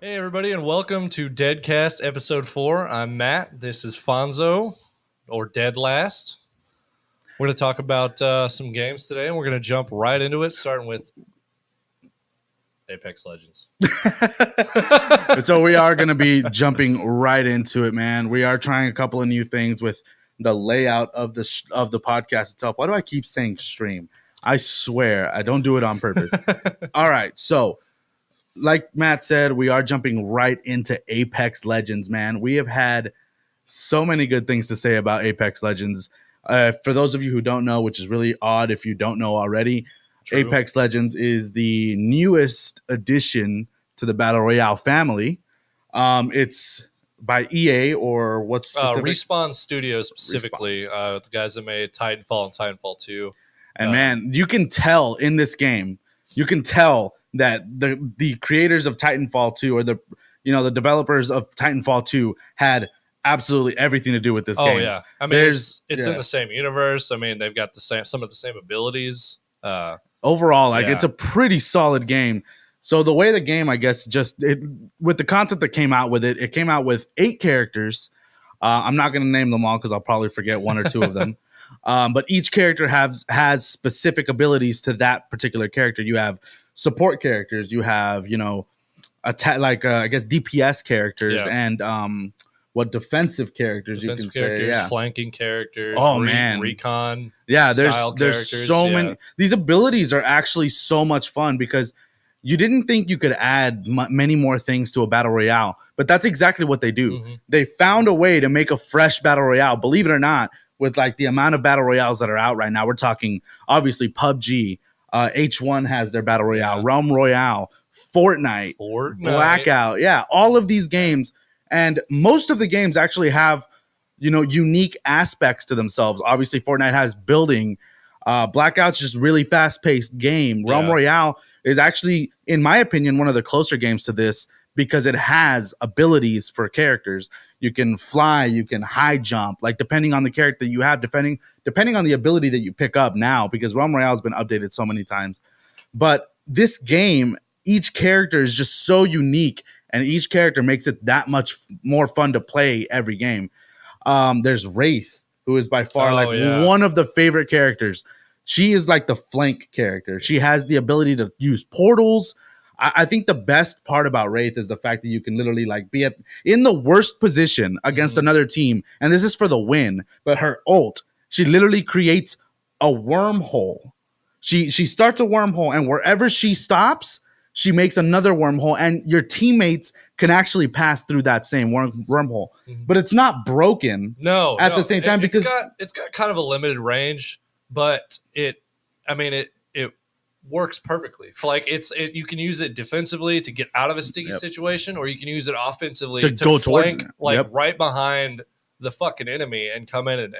Hey, everybody, and welcome to Deadcast Episode 4. I'm Matt. This is Fonzo, or Dead Last. We're going to talk about some games today, and we're going to jump right into it, starting with Apex Legends. So we are going to be jumping right into it, man. We are trying a couple of new things with the layout of the podcast itself. Why do I keep saying stream? I swear I don't do it on purpose. All right, so like Matt said, we are jumping right into Apex Legends, man. We have had so many good things to say about Apex Legends. For those of you who don't know, which is really odd if you don't know already, True. Apex Legends is the newest addition to the Battle Royale family. It's by EA or what's specific? Respawn Studios specifically, the guys that made Titanfall and Titanfall 2. And man, you can tell in this game, that the creators of Titanfall 2 or the developers of Titanfall 2 had absolutely everything to do with this game. Oh yeah, I mean it's in the same universe. I mean they've got some of the same abilities. Overall, it's a pretty solid game. So the way the game, I guess, with the content that came out with it, it came out with 8 characters. I'm not going to name them all because I'll probably forget one or two of them. But each character has specific abilities to that particular character. You have support characters, you have I guess DPS characters, and defensive characters you can say, flanking characters. Recon. Yeah, there's so many. These abilities are actually so much fun because you didn't think you could add many more things to a battle royale, but that's exactly what they do. Mm-hmm. They found a way to make a fresh battle royale. Believe it or not, with like the amount of battle royales that are out right now, we're talking obviously PUBG. H1 has their battle royale, Realm Royale, Fortnite, Blackout. Yeah, all of these games. And most of the games actually have, unique aspects to themselves. Obviously, Fortnite has building. Blackout's just really fast-paced game. Realm Royale is actually, in my opinion, one of the closer games to this because it has abilities for characters. You can fly, you can high jump, like depending on the character you have, depending on the ability that you pick up now, because Realm Royale has been updated so many times. But this game, each character is just so unique, and each character makes it that much more fun to play every game. There's Wraith, who is by far one of the favorite characters. She is like the flank character. She has the ability to use portals. I think the best part about Wraith is the fact that you can literally be in the worst position against another team, and this is for the win. But her ult, she literally creates a wormhole. She starts a wormhole, and wherever she stops, she makes another wormhole, and your teammates can actually pass through that same wormhole. Mm-hmm. But it's not broken. At the same time, because it's got kind of a limited range, but it works perfectly. You can use it defensively to get out of a sticky situation, or you can use it offensively to go flank right behind the fucking enemy and come in and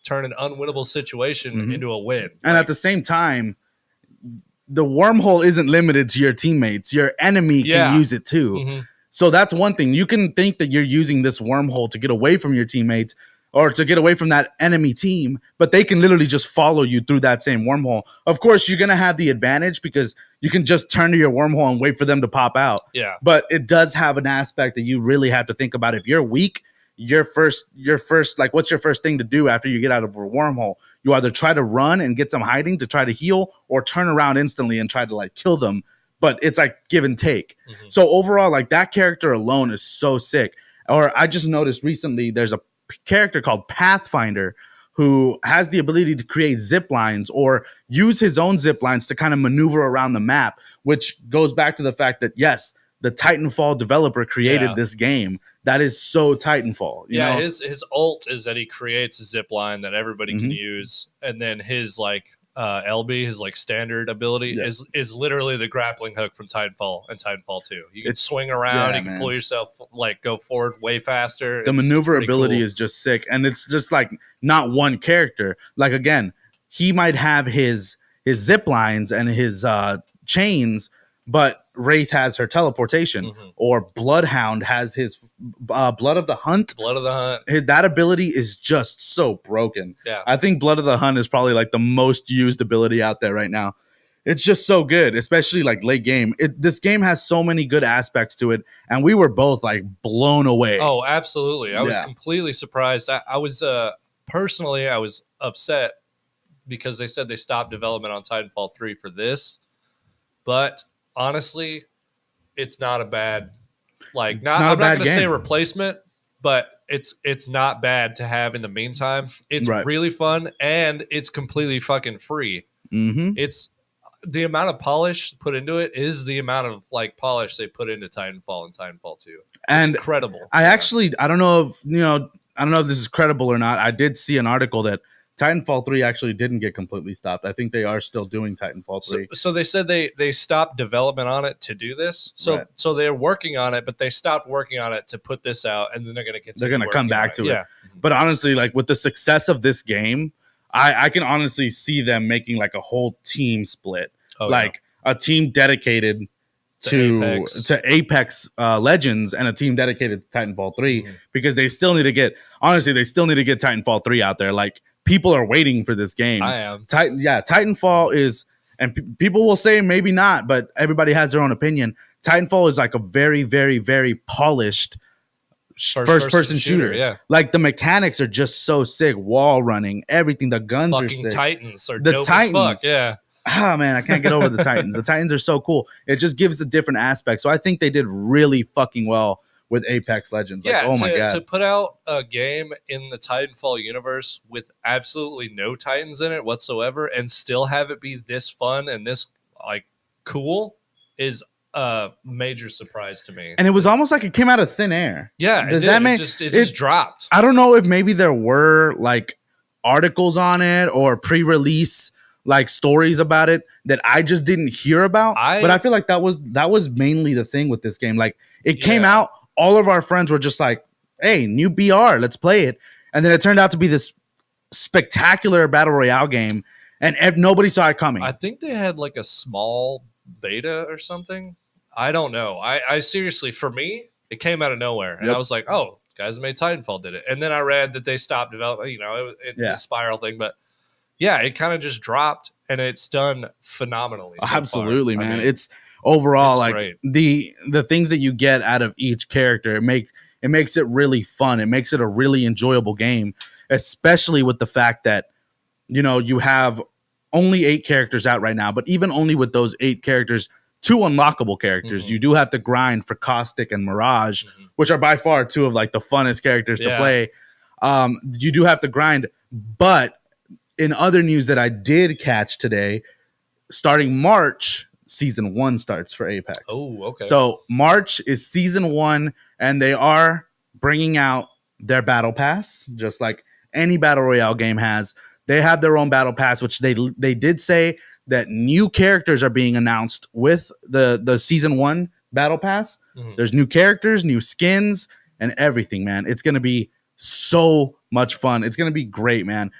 turn an unwinnable situation into a win. And at the same time, the wormhole isn't limited to your teammates. Your enemy can use it too. Mm-hmm. So that's one thing. You can think that you're using this wormhole to get away from your teammates or to get away from that enemy team, but they can literally just follow you through that same wormhole. Of course, you're going to have the advantage because you can just turn to your wormhole and wait for them to pop out. Yeah. But it does have an aspect that you really have to think about. If you're weak, your first, what's your first thing to do after you get out of a wormhole? You either try to run and get some hiding to try to heal, or turn around instantly and try to kill them. But it's give and take. Mm-hmm. So overall, that character alone is so sick. Or I just noticed recently there's a character called Pathfinder who has the ability to create zip lines or use his own zip lines to kind of maneuver around the map, which goes back to the fact that, yes, the Titanfall developer created this game. That is so Titanfall. You know? His ult is that he creates a zip line that everybody can use, and then his LB, his standard ability is literally the grappling hook from Titanfall and Titanfall 2. You can swing around, you can pull yourself go forward way faster. The maneuverability is just sick, and it's just not one character. Again, he might have his zip lines and his chains, but Wraith has her teleportation, or Bloodhound has his Blood of the Hunt. That ability is just so broken. Yeah, I think Blood of the Hunt is probably the most used ability out there right now. It's just so good, especially like late game. This game has so many good aspects to it, and we were both like blown away. Oh, absolutely! I was completely surprised. I was personally, I was upset because they said they stopped development on Titanfall 3 for this, but honestly, it's not a bad I'm not going to say replacement, but it's not bad to have in the meantime. It's really fun, and it's completely fucking free. Mm-hmm. It's the amount of polish put into it is the amount of like polish they put into Titanfall and Titanfall 2. And incredible. I don't know if this is credible or not. I did see an article that Titanfall 3 actually didn't get completely stopped. I think they are still doing Titanfall 3. So they said they stopped development on it to do this. So they're working on it, but they stopped working on it to put this out, and then they're going to continue. They're going to come back to it. Yeah. But honestly, like with the success of this game, I can honestly see them making like a whole team split, a team dedicated to Apex Legends and a team dedicated to Titanfall 3 because they still need to get Titanfall 3 out there. Like people are waiting for this game. I am. Titanfall is, and people will say maybe not, but everybody has their own opinion. Titanfall is like a very, very, very polished first person shooter. Yeah, like the mechanics are just so sick. Wall running, everything. The guns are sick. Titans are dope as fuck. Yeah. Ah, man, I can't get over the Titans. The Titans are so cool. It just gives a different aspect. So I think they did really fucking well with Apex Legends. Like, oh my god, to put out a game in the Titanfall universe with absolutely no Titans in it whatsoever, and still have it be this fun and this like cool is a major surprise to me. And it was almost like it came out of thin air. Yeah, it just dropped. I don't know if maybe there were like articles on it or pre-release like stories about it that I just didn't hear about. But I feel like that was mainly the thing with this game. Like it came out, all of our friends were just like, "Hey, new BR, let's play it." And then it turned out to be this spectacular battle royale game, and nobody saw it coming. I think they had like a small beta or something. I don't know. I seriously, for me, it came out of nowhere, and I was like, "Oh, guys that made Titanfall did it." And then I read that they stopped developing. You know, it's a spiral thing, but yeah, it kind of just dropped, and it's done phenomenally. So absolutely, far. Man. It's overall it's like great. the things that you get out of each character. It makes it really fun. It makes it a really enjoyable game, especially with the fact that you have only 8 characters out right now, but even only with those 8 characters, 2 unlockable characters. You do have to grind for Caustic and Mirage, which are by far 2 of like the funnest characters to play. You do have to grind, but in other news that I did catch today, starting March, Season 1 starts for Apex. Oh, okay. So March is Season 1, and they are bringing out their Battle Pass, just like any Battle Royale game has. They have their own Battle Pass, which they did say that new characters are being announced with the Season 1 Battle Pass. There's new characters, new skins, and everything, man. It's going to be so much fun. It's going to be great, man.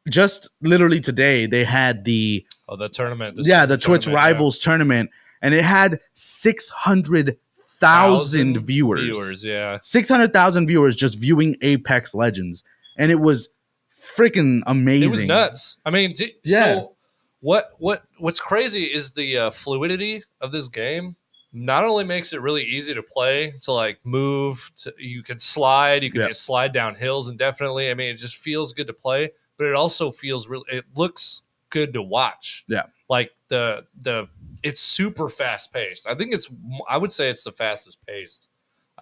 Just literally today, they had the tournament. The Twitch Rivals tournament, and it had 600,000 viewers. 600,000 viewers just viewing Apex Legends, and it was freaking amazing. It was nuts. I mean, so what's crazy is the fluidity of this game. Not only makes it really easy to play, to like move, you can slide, slide down hills indefinitely. I mean, it just feels good to play. But it also feels it looks good to watch. Yeah. Like it's super fast paced. I would say it's the fastest paced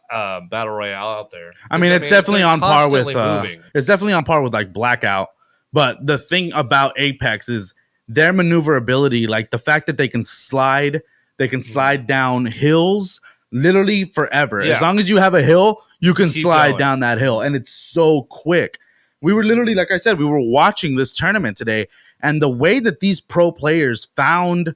battle royale out there. I mean, it's definitely on par with it's definitely on par with like Blackout. But the thing about Apex is their maneuverability, like the fact that they can slide down hills literally forever. Yeah. As long as you have a hill, you can slide down that hill, and it's so quick. We were literally, like I said, we were watching this tournament today, and the way that these pro players found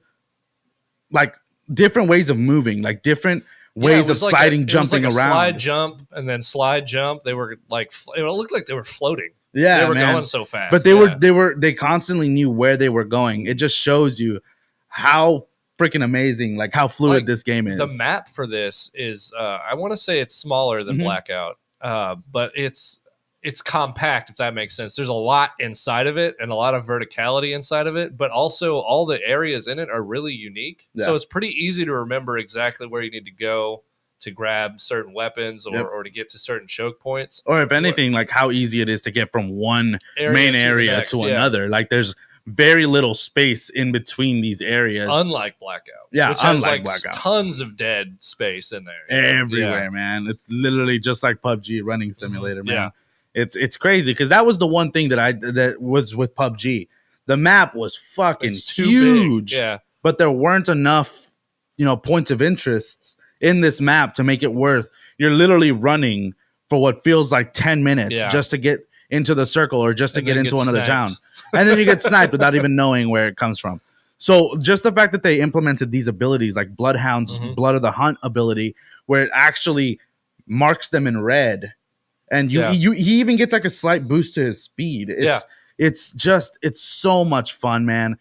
like different ways of moving, like different ways of sliding, jumping around. Slide, jump, and then slide, jump. They were like, it looked like they were floating. Yeah, they were going so fast. But they constantly knew where they were going. It just shows you how freaking amazing, like how fluid this game is. The map for this is, I want to say it's smaller than Blackout, but it's it's compact, if that makes sense. There's a lot inside of it and a lot of verticality inside of it, but also all the areas in it are really unique. Yeah. So it's pretty easy to remember exactly where you need to go to grab certain weapons or to get to certain choke points. Or if anything, like how easy it is to get from one main area to another. Like there's very little space in between these areas. Unlike Blackout. Yeah, which has like Blackout. Tons of dead space in there. Everywhere, man. It's literally just like PUBG running simulator, man. Yeah. It's crazy because that was the one thing that was with PUBG. The map was fucking huge. Big. Yeah. But there weren't enough, points of interest in this map to make it worth. You're literally running for what feels like 10 minutes just to get into the circle or just to get into another town. And then you get sniped without even knowing where it comes from. So just the fact that they implemented these abilities like Bloodhound's Blood of the Hunt ability, where it actually marks them in red. And he even gets like a slight boost to his speed. It's so much fun, man.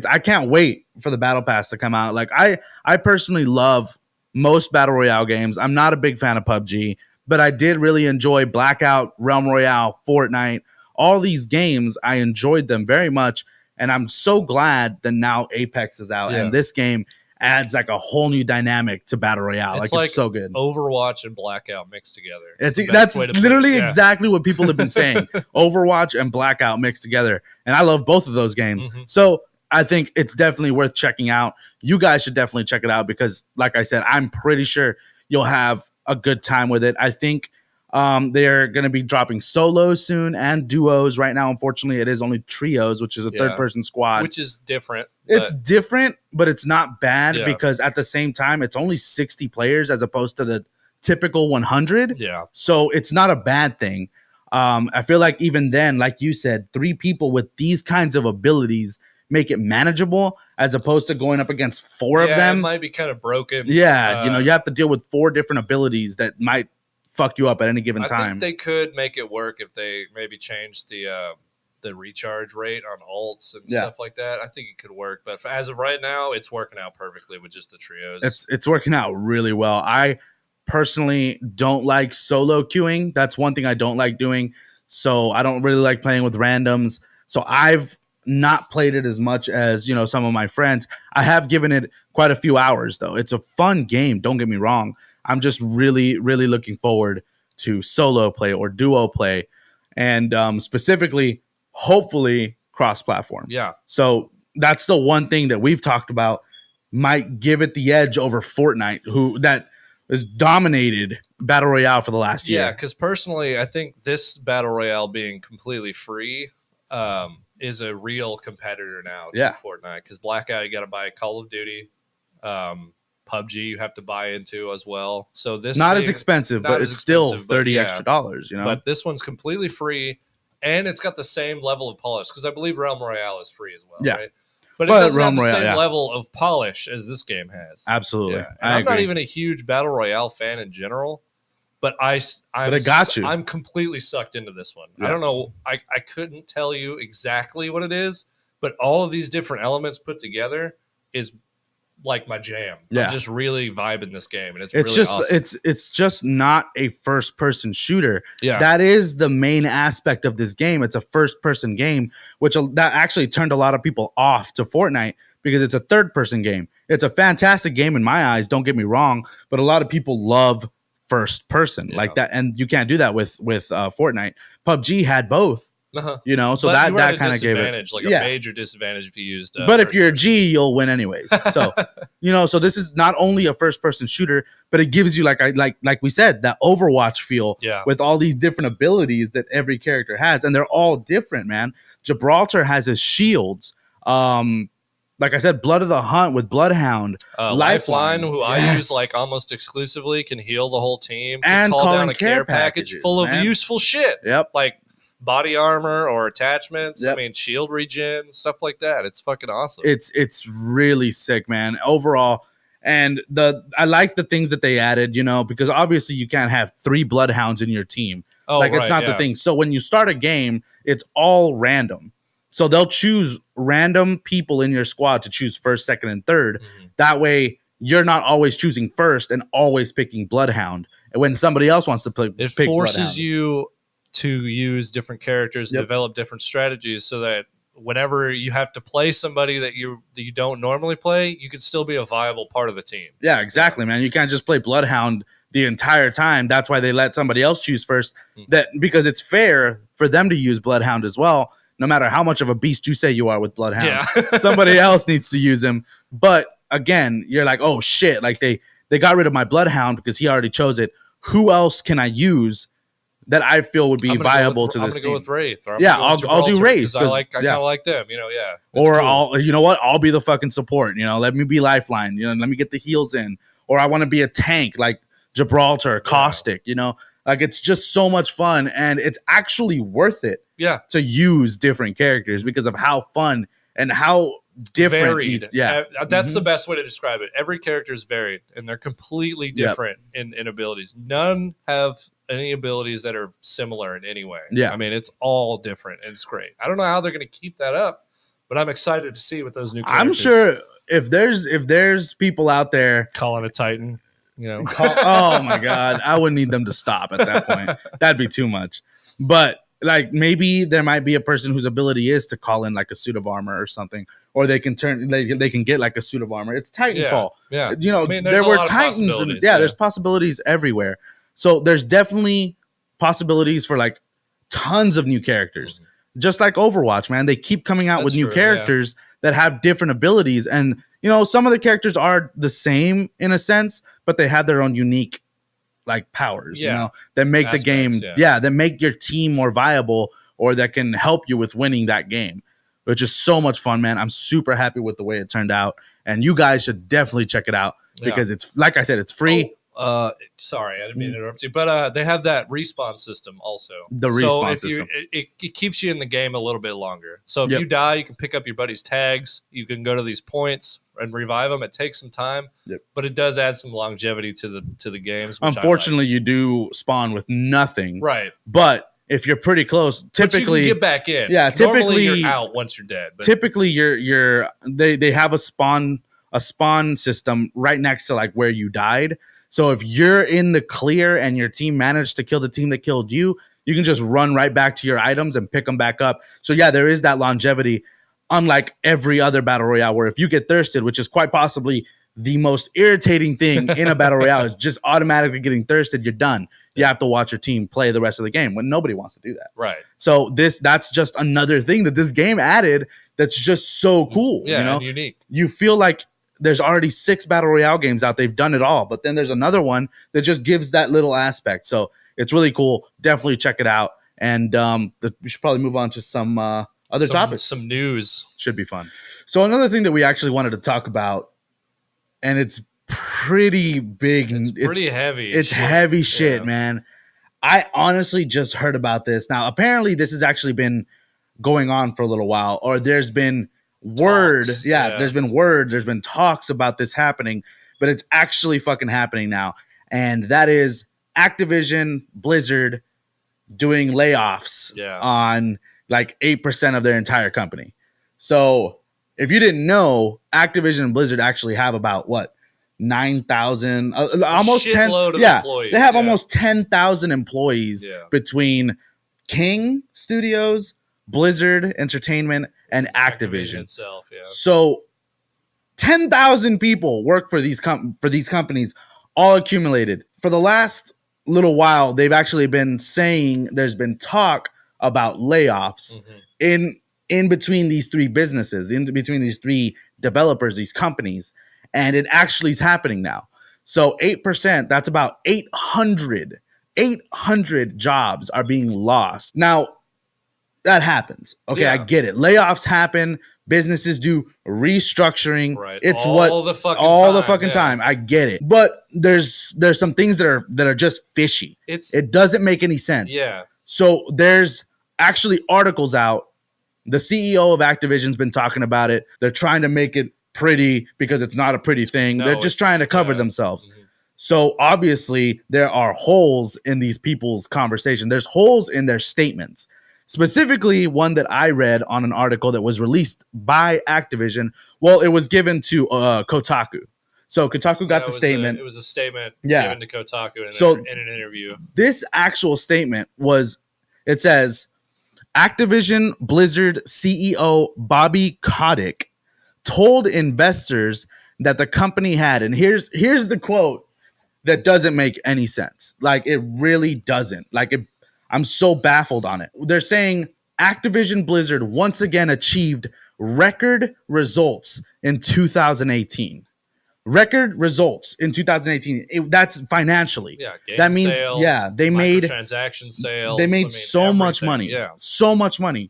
I can't wait for the battle pass to come out. Like I personally love most battle royale games. I'm not a big fan of PUBG, but I did really enjoy Blackout, Realm Royale, Fortnite. All these games, I enjoyed them very much, and I'm so glad that now Apex is out and this game adds like a whole new dynamic to battle royale. It's so good. Overwatch and Blackout mixed together. That's literally exactly what people have been saying. Overwatch and Blackout mixed together, and I love both of those games. So I think it's definitely worth checking out. You guys should definitely check it out because, like I said, I'm pretty sure you'll have a good time with it. I think they're going to be dropping solos soon and duos. Right now, unfortunately, it is only trios, which is a third-person squad. Which is different. It's different, but it's not bad because at the same time, it's only 60 players as opposed to the typical 100. Yeah. So it's not a bad thing. I feel like even then, like you said, 3 people with these kinds of abilities make it manageable as opposed to going up against 4 of them. It might be kind of broken. Yeah, you have to deal with 4 different abilities that might fuck you up at any given time. I think they could make it work if they maybe changed the recharge rate on ults and stuff like that. I think it could work, but as of right now, it's working out perfectly with just the trios. It's working out really well. I personally don't like solo queuing. That's one thing I don't like doing. So I don't really like playing with randoms. So I've not played it as much as some of my friends. I have given it quite a few hours though. It's a fun game, don't get me wrong. I'm just really looking forward to solo play or duo play, and specifically hopefully cross-platform. Yeah, so that's the one thing that we've talked about might give it the edge over Fortnite, that has dominated battle royale for the last year. Yeah, because personally I think this battle royale being completely free is a real competitor now to Fortnite, because Blackout you got to buy Call of Duty, PUBG you have to buy into as well. So this not as expensive, but it's still $30 extra. But this one's completely free, and it's got the same level of polish because I believe Realm Royale is free as well. Yeah, right? But it doesn't have the same level of polish as this game has. Absolutely, yeah. I'm not even a huge battle royale fan in general. But I'm completely sucked into this one. Yeah. I don't know. I couldn't tell you exactly what it is, but all of these different elements put together is like my jam. Yeah. I'm just really vibing this game, and it's really awesome. It's just not a first person shooter. Yeah, that is the main aspect of this game. It's a first person game, which that actually turned a lot of people off to Fortnite because it's a third person game. It's a fantastic game in my eyes. Don't get me wrong, but a lot of people love first person like that, and you can't do that with Fortnite. PUBG had both, so but that kind of gave it like a major disadvantage if you used. But if you're a G, you'll win anyways. So so this is not only a first person shooter, but it gives you like we said, that Overwatch feel with all these different abilities that every character has, and they're all different, man. Gibraltar has his shields. Like I said, Blood of the Hunt with Bloodhound. Lifeline, who I use like almost exclusively, can heal the whole team. And call down a care package full of useful shit. Yep. Like body armor or attachments. Yep. I mean, shield regen, stuff like that. It's fucking awesome. It's really sick, man. Overall. And I like the things that they added, because obviously you can't have 3 Bloodhounds in your team. It's not the thing. So when you start a game, it's all random. So they'll choose random people in your squad to choose first, second, and third. Mm-hmm. That way, you're not always choosing first and always picking Bloodhound. And when somebody else wants to pick it forces Bloodhound. You to use different characters and develop different strategies so that whenever you have to play somebody that you don't normally play, you can still be a viable part of the team. Yeah, exactly, man. You can't just play Bloodhound the entire time. That's why they let somebody else choose first. That because it's fair for them to use Bloodhound as well. No matter how much of a beast you say you are with Bloodhound, somebody else needs to use him. But again, you're like, oh shit, like they got rid of my Bloodhound because he already chose it. Who else can I use that I feel would be viable to this team? I'm gonna go with Wraith. I'll do Wraith. I kind of like them, Or cool. I'll be the fucking support. Let me be Lifeline. Let me get the heals in. Or I want to be a tank like Gibraltar, Caustic. Like it's just so much fun, and it's actually worth it. To use different characters because of how fun and how different. Varied. That's the best way to describe it. Every character is varied, and they're completely different in abilities. None have any abilities that are similar in any way. I mean, it's all different, and it's great. I don't know how they're going to keep that up, but I'm excited to see what those new characters. I'm sure if there's people out there calling a Titan, oh my God, I would need them to stop at that point. That'd be too much. But like maybe there might be a person whose ability is to call in like a suit of armor or something, or they can they can get like a suit of armor. It's Titanfall. I mean, there were Titans, and there's possibilities everywhere. So there's definitely possibilities for like tons of new characters. Just like Overwatch, man, they keep coming out with new characters that have different abilities, and some of the characters are the same in a sense, but they have their own unique like powers, that make the game, that make your team more viable, or that can help you with winning that game, which is so much fun, man. I'm super happy with the way it turned out, and you guys should definitely check it out because it's, like I said, it's free. Sorry, I didn't mean to interrupt you, but they have that respawn system also. The respawn system. It keeps you in the game a little bit longer. So if you die, you can pick up your buddy's tags. You can go to these points and revive them. It takes some time, but it does add some longevity to the games. Unfortunately, you do spawn with nothing, right? But if you're pretty close, typically you can get back in. Yeah, typically you're out once you're dead. But typically, they have a spawn system right next to like where you died. So if you're in the clear and your team managed to kill the team that killed you, you can just run right back to your items and pick them back up. So yeah, there is that longevity, unlike every other battle royale, where if you get thirsted, which is quite possibly the most irritating thing in a battle royale, is just automatically getting thirsted. You're done. You have to watch your team play the rest of the game when nobody wants to do that. Right. So that's just another thing that this game added that's just so cool. Yeah, and unique. You feel like there's already 6 battle royale games out. They've done it all, but then there's another one that just gives that little aspect. So it's really cool. Definitely check it out. And we should probably move on to some other topics. Some news. Should be fun. So another thing that we actually wanted to talk about, and it's pretty big. It's pretty heavy. It's heavy shit, man. I honestly just heard about this. Now, apparently this has actually been going on for a little while, or there's been there's been word, there's been talks about this happening, but it's actually fucking happening now. And that is Activision Blizzard doing layoffs on like 8% of their entire company. So if you didn't know, Activision and Blizzard actually have about 9,000, almost 10. Employees. They have almost 10,000 employees between King Studios, Blizzard Entertainment, and Activision itself. So 10,000 people work for these companies, all accumulated. For the last little while, they've actually been saying there's been talk about layoffs in between these 3 businesses, in between these 3 developers, these companies, and it actually is happening now. So 8%, that's about 800 jobs are being lost. Now, that happens. Okay, I get it. Layoffs happen. Businesses do restructuring. Right. It's all the fucking time. I get it. But there's some things that are just fishy. It doesn't make any sense. Yeah. So there's actually articles out. The CEO of Activision's been talking about it. They're trying to make it pretty because it's not a pretty thing. They're just trying to cover themselves. So obviously there are holes in these people's conversation. There's holes in their statements. Specifically, one that I read on an article that was released by Activision. Well, it was given to Kotaku. So Kotaku got the statement. It was a statement given to Kotaku in an interview. This actual statement was It says Activision Blizzard CEO Bobby Kotick told investors that the company had, and here's the quote that doesn't make any sense. Like, it really doesn't. I'm so baffled on it. They're saying Activision Blizzard once again achieved record results in 2018. Record results in 2018. That's financially. Yeah, that means sales, they made transaction sales. They made so much money. Yeah, so much money.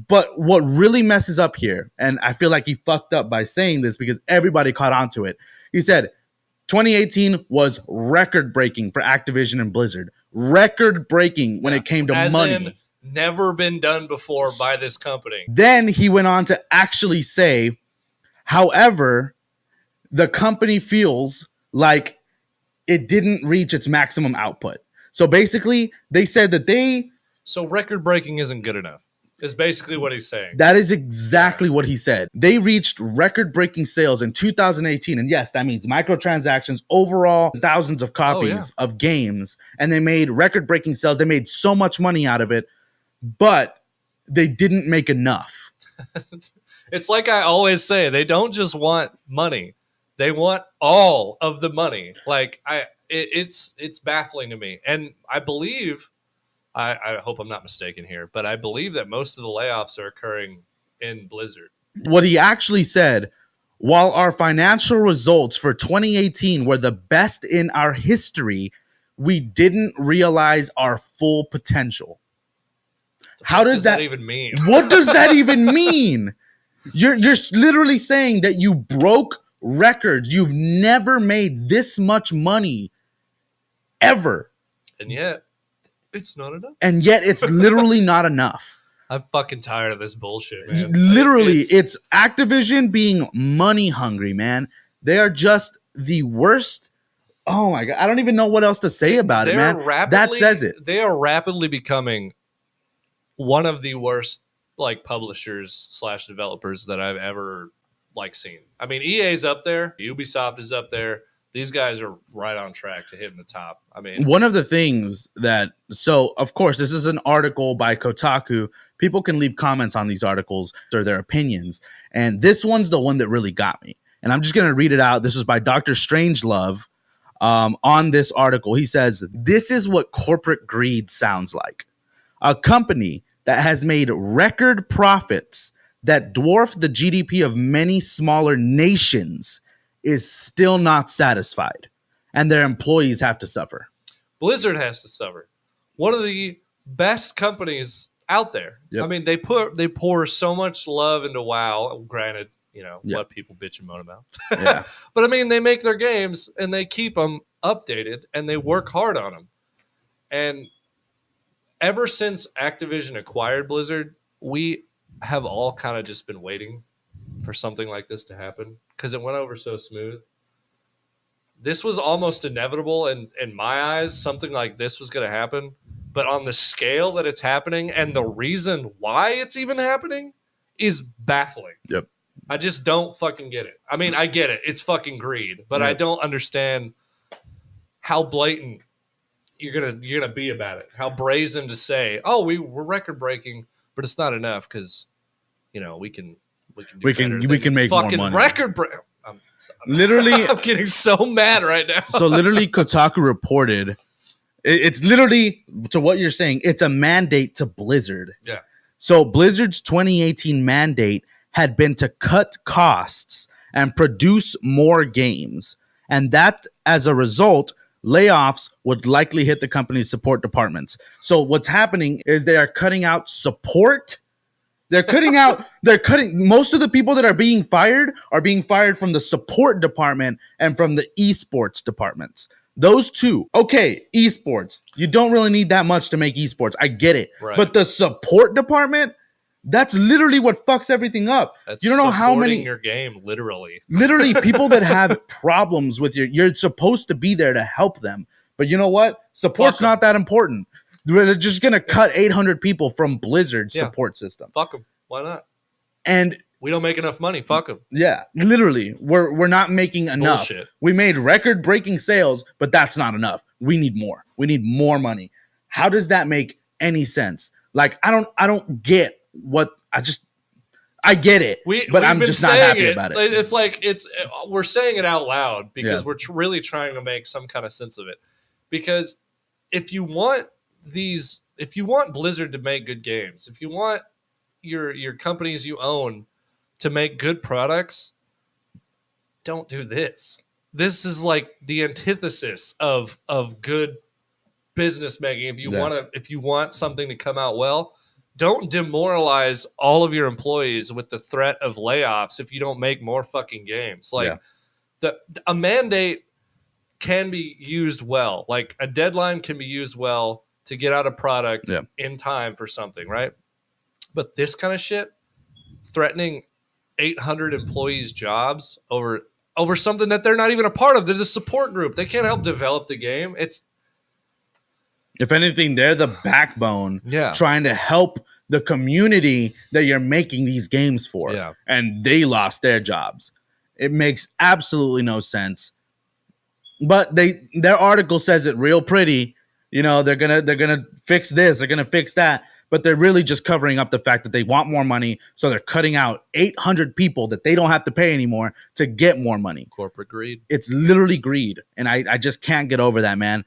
But what really messes up here, and I feel like he fucked up by saying this because everybody caught on to it. He said 2018 was record breaking for Activision and Blizzard. Record breaking when it came to money. Never been done before by this company. Then he went on to actually say, however, the company feels like it didn't reach its maximum output. So basically, they said that So record breaking isn't good enough. Is basically what he's saying. That is exactly what he said. They reached record-breaking sales in 2018. And yes, that means microtransactions, overall thousands of copies of games. And they made record-breaking sales. They made so much money out of it, but they didn't make enough. It's like I always say, they don't just want money. They want all of the money. Like it's baffling to me. And I believe, I hope I'm not mistaken here, but I believe that most of the layoffs are occurring in Blizzard. What he actually said, while our financial results for 2018 were the best in our history, we didn't realize our full potential. How does that even mean? What does that even mean? You're literally saying that you broke records. You've never made this much money ever. And yet, it's not enough. And yet, it's literally not enough. I'm fucking tired of this bullshit, man. Literally, it's Activision being money hungry, man. They are just the worst. Oh my God. I don't even know what else to say about it, man. That says it. They are rapidly becoming one of the worst publishers / developers that I've ever seen. I mean, EA's up there. Ubisoft is up there. These guys are right on track to hitting the top. I mean, one of the things so of course, this is an article by Kotaku. People can leave comments on these articles or their opinions. And this one's the one that really got me. And I'm just going to read it out. This was by Dr. Strangelove on this article. He says, this is what corporate greed sounds like. A company that has made record profits that dwarf the GDP of many smaller nations is still not satisfied, and their employees have to suffer. Blizzard has to suffer. One of the best companies out there. Yep. I mean, they pour so much love into WoW. Granted, what people bitch and moan about. Yeah. But I mean, they make their games and they keep them updated and they work hard on them. And ever since Activision acquired Blizzard, we have all kind of just been waiting for something like this to happen because it went over so smooth. This was almost inevitable in my eyes. Something like this was going to happen. But on the scale that it's happening and the reason why it's even happening is baffling. Yep. I just don't fucking get it. I mean, I get it. It's fucking greed. But I don't understand how blatant you're gonna be about it. How brazen to say, oh, we're record breaking, but it's not enough because we can make more money. Record break. Literally, I'm getting so mad right now. So literally, Kotaku reported it's literally to what you're saying. It's a mandate to Blizzard. Yeah. So Blizzard's 2018 mandate had been to cut costs and produce more games, and that as a result, layoffs would likely hit the company's support departments. So what's happening is they are cutting out support. They're cutting most of the people that are being fired from the support department and from the esports departments. Those two. Okay, esports. You don't really need that much to make esports. I get it. Right. But the support department, that's literally what fucks everything up. You don't know how many your game, literally people that have problems with you're supposed to be there to help them. But you know what? Support's not that important. They're just going to cut 800 people from Blizzard's support system. Fuck them. Why not? And we don't make enough money. Fuck them. Yeah, literally. We're not making enough. Bullshit. We made record-breaking sales, but that's not enough. We need more. We need more money. How does that make any sense. Like I don't get what I get it, but I'm just not happy about it. It's like we're saying it out loud because we're really trying to make some kind of sense of it. Because if you want Blizzard to make good games, if you want your companies you own to make good products, don't do this. This is like the antithesis of good business making. If you want something to come out well, don't demoralize all of your employees with the threat of layoffs if you don't make more fucking games. Like a mandate can be used well. Like a deadline can be used well to get out a product in time for something, right? But this kind of shit, threatening 800 employees' jobs over something that they're not even a part of. They're the support group. They can't help develop the game. If anything, they're the backbone trying to help the community that you're making these games for. Yeah. And they lost their jobs. It makes absolutely no sense. But their article says it real pretty. You know, they're gonna fix this, they're gonna fix that, but they're really just covering up the fact that they want more money, so they're cutting out 800 people that they don't have to pay anymore to get more money. Corporate greed. It's literally greed, and I just can't get over that, man.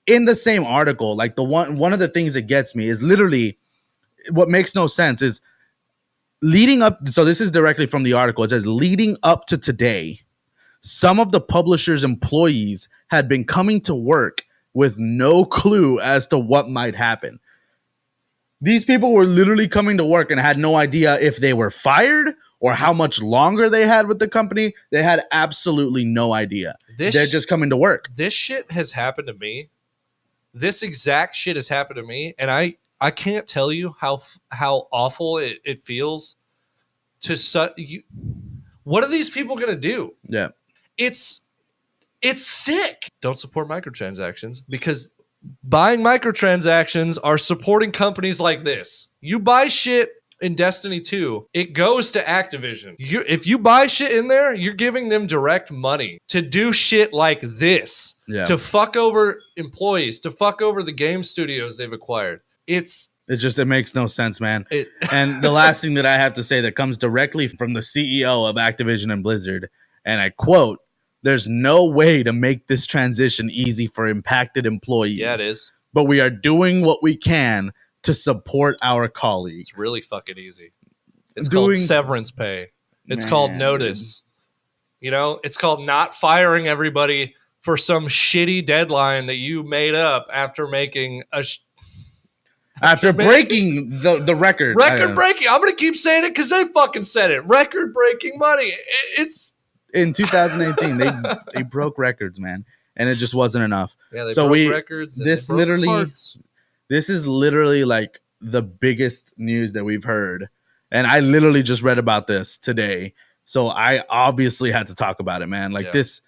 In the same article, like one of the things that gets me is literally what makes no sense is leading up. So this is directly from the article. It says leading up to today, some of the publisher's employees had been coming to work with no clue as to what might happen. These people were literally coming to work and had no idea if they were fired or how much longer they had with the company. They had absolutely no idea. They're just coming to work. This shit has happened to me. This exact shit has happened to me, and I can't tell you how awful it feels to what are these people going to do? Yeah. It's sick. Don't support microtransactions, because buying microtransactions are supporting companies like this. You buy shit in Destiny 2, it goes to Activision. If you buy shit in there, you're giving them direct money to do shit like this, to fuck over employees, to fuck over the game studios they've acquired. It makes no sense, man. And the last thing that I have to say that comes directly from the CEO of Activision and Blizzard, and I quote, "There's no way to make this transition easy for impacted employees. Yeah, it is. But we are doing what we can to support our colleagues." It's really fucking easy. It's called severance pay. It's called notice. You know, it's called not firing everybody for some shitty deadline that you made up after making after breaking the record. Record breaking. I'm going to keep saying it because they fucking said it. Record breaking money. It's in 2018. They broke records, man. And it just wasn't enough. Yeah, they broke records. This is literally like the biggest news that we've heard. And I literally just read about this today. So I obviously had to talk about it, man. Like this.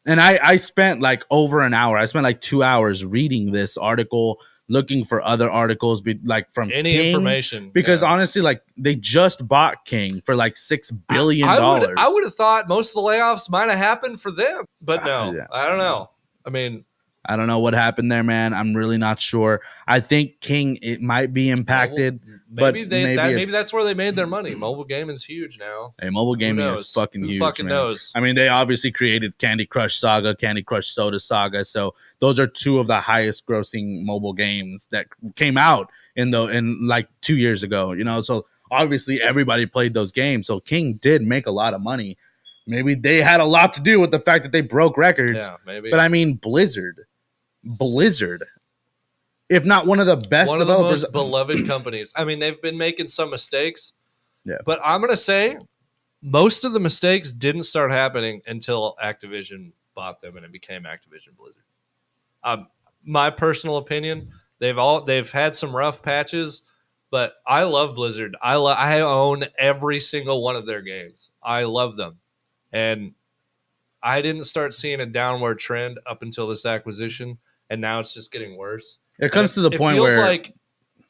And I spent like over an hour. I spent like 2 hours reading this article, looking for other articles, from any King, information. Because honestly, like they just bought King for like $6 billion. I would have thought most of the layoffs might have happened for them, but no, I don't know. I mean, I don't know what happened there, man. I'm really not sure. I think King, it might be impacted. Maybe that's where they made their money. Mobile gaming's huge now. Hey, mobile gaming is fucking huge. Who fucking knows? I mean, they obviously created Candy Crush Saga, Candy Crush Soda Saga. So those are two of the highest grossing mobile games that came out in like 2 years ago. You know, so obviously everybody played those games. So King did make a lot of money. Maybe they had a lot to do with the fact that they broke records. Yeah, maybe. But I mean, Blizzard, if not one of the best one of the developers, most beloved companies. I mean, they've been making some mistakes. Yeah. But I'm going to say most of the mistakes didn't start happening until Activision bought them and it became Activision Blizzard. My personal opinion, they've had some rough patches, but I love Blizzard. I own every single one of their games. I love them. And I didn't start seeing a downward trend up until this acquisition, and now it's just getting worse. It comes to the point where it feels like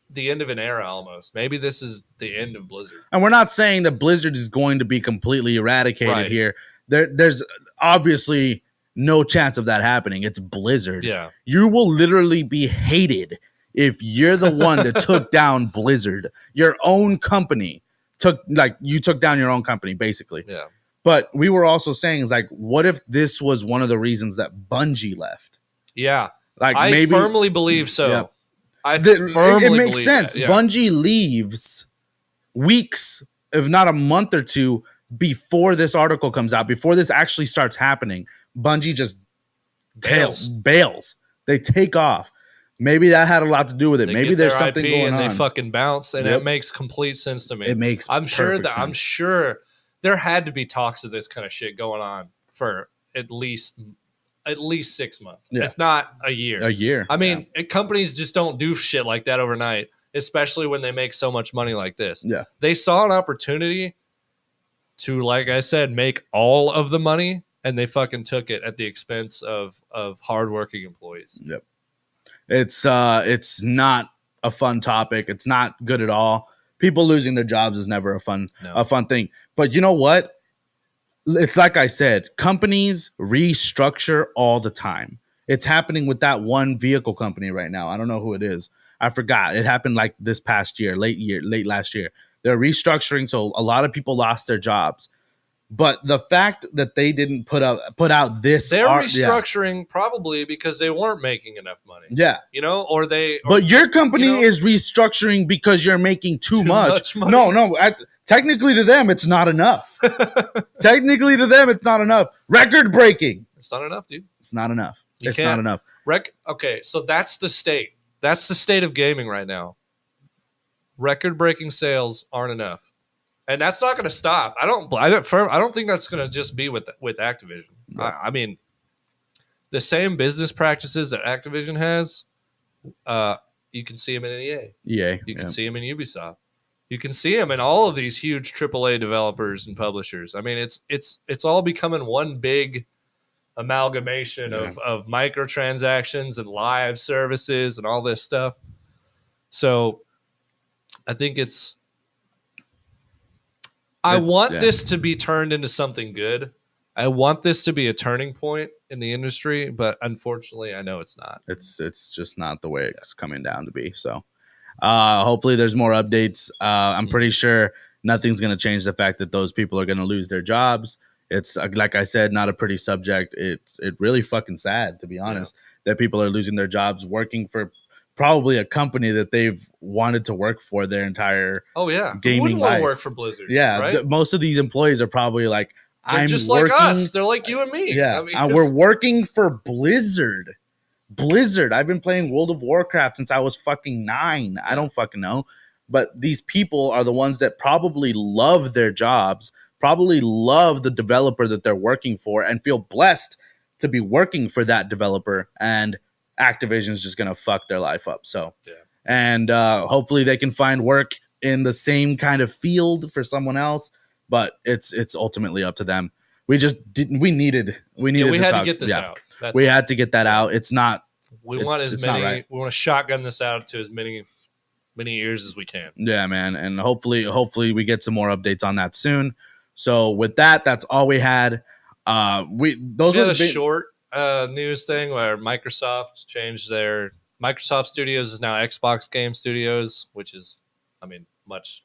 the end of an era almost. Maybe this is the end of Blizzard. And we're not saying that Blizzard is going to be completely eradicated here. There's obviously no chance of that happening. It's Blizzard. Yeah. You will literally be hated if you're the one that took down Blizzard, your own company took down your own company, basically. Yeah. But we were also saying, is like, what if this was one of the reasons that Bungie left? Yeah. Like, I firmly believe so. Yeah. It makes sense. Yeah. Bungie leaves weeks, if not a month or two, before this article comes out, before this actually starts happening. Bungie just bails. They take off. Maybe that had a lot to do with it. Maybe there's something IP going and on. They fucking bounce, and it makes complete sense to me. It makes. I'm sure there had to be talks of this kind of shit going on for at least 6 months, if not a year. A year. I mean, companies just don't do shit like that overnight, especially when they make so much money like this. Yeah. They saw an opportunity to, like I said, make all of the money, and they fucking took it at the expense of hardworking employees. Yep. It's not a fun topic. It's not good at all. People losing their jobs is never a fun thing. But you know what? It's like I said, companies restructure all the time. It's happening with that one vehicle company right now. I don't know who it is. I forgot. It happened like this past year, late last year. They're restructuring, so a lot of people lost their jobs. But the fact that they didn't put out this, they're restructuring probably because they weren't making enough money. Yeah, But your company is restructuring because you're making too much money. No. Technically, to them, it's not enough. Technically, to them, it's not enough. Record breaking. It's not enough, dude. It's not enough. It's not enough. Okay, so that's the state. That's the state of gaming right now. Record breaking sales aren't enough. And that's not going to stop. I don't think that's going to just be with Activision. No. I mean, the same business practices that Activision has, you can see them in EA. You can see them in Ubisoft. You can see them in all of these huge AAA developers and publishers. I mean, it's all becoming one big amalgamation of microtransactions and live services and all this stuff. So I think I want this to be turned into something good. I want this to be a turning point in the industry, but unfortunately, I know it's not. It's just not the way it's coming down to be. So hopefully there's more updates. I'm pretty sure nothing's going to change the fact that those people are going to lose their jobs. It's like I said, not a pretty subject. It's really fucking sad, to be honest, that people are losing their jobs working for probably a company that they've wanted to work for their entire gaming life. Want to work for Blizzard? Yeah, right? Most of these employees are probably like, they're just working, like us. They're like you and me. Yeah, I mean, we're working for Blizzard. I've been playing World of Warcraft since I was fucking 9. I don't fucking know, but these people are the ones that probably love their jobs, probably love the developer that they're working for, and feel blessed to be working for that developer. And Activision's just gonna fuck their life up. So, and hopefully they can find work in the same kind of field for someone else. But it's ultimately up to them. We just didn't. We needed. We had to get this out. We had to get that out. It's not. We want as many. Right. We want to shotgun this out to as many ears as we can. Yeah, man, and hopefully we get some more updates on that soon. So with that, that's all we had. Those were a short news thing where Microsoft changed their Microsoft Studios is now Xbox Game Studios, which is, I mean, much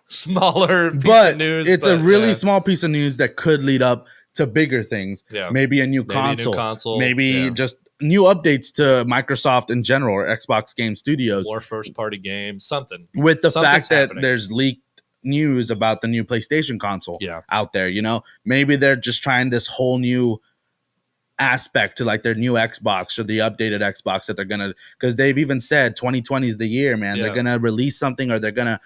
smaller piece of news. It's a really small piece of news that could lead up to bigger things. Yeah. Maybe a new console. Maybe just new updates to Microsoft in general or Xbox Game Studios. More first-party games, something. With the fact that there's leaked news about the new PlayStation console out there, maybe they're just trying this whole new aspect to like their new Xbox or the updated Xbox that they're gonna, because they've even said 2020 is the year, man. They're gonna release something, or they're gonna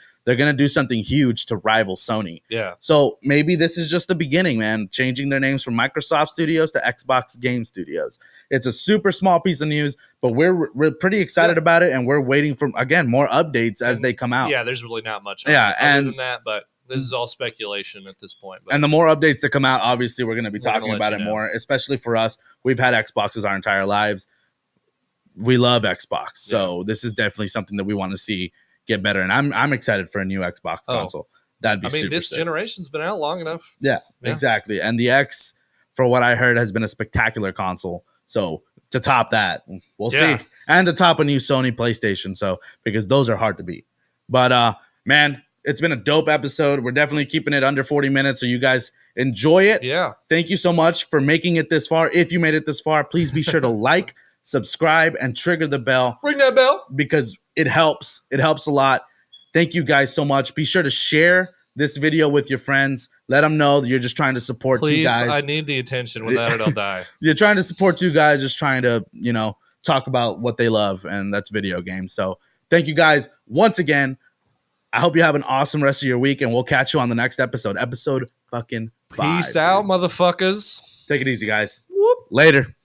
do something huge to rival Sony. So maybe this is just the beginning, man. Changing their names from Microsoft Studios to Xbox Game Studios. It's a super small piece of news, but we're pretty excited about it, and we're waiting for more updates as they come out. Yeah, there's really not much other than that, but this is all speculation at this point. But and the more updates that come out, obviously we're going to be talking about it more, especially for us. We've had Xboxes our entire lives. We love Xbox. So this is definitely something that we want to see get better. And I'm excited for a new Xbox console. That'd be super this sick. Generation's been out long enough. Yeah, exactly. And the X, for what I heard, has been a spectacular console. So to top that, we'll see. And to top a new Sony PlayStation. So because those are hard to beat. But man, it's been a dope episode. We're definitely keeping it under 40 minutes, so you guys enjoy it. Yeah. Thank you so much for making it this far. If you made it this far, please be sure to like, subscribe, and trigger the bell. Ring that bell. Because it helps. It helps a lot. Thank you guys so much. Be sure to share this video with your friends. Let them know that you're just trying to support two guys. Please, I need the attention. Without it, I'll die. You're trying to support two guys just trying to, talk about what they love, and that's video games. So thank you guys once again. I hope you have an awesome rest of your week, and we'll catch you on the next episode. Episode fucking 5. Peace out, motherfuckers. Take it easy, guys. Whoop. Later.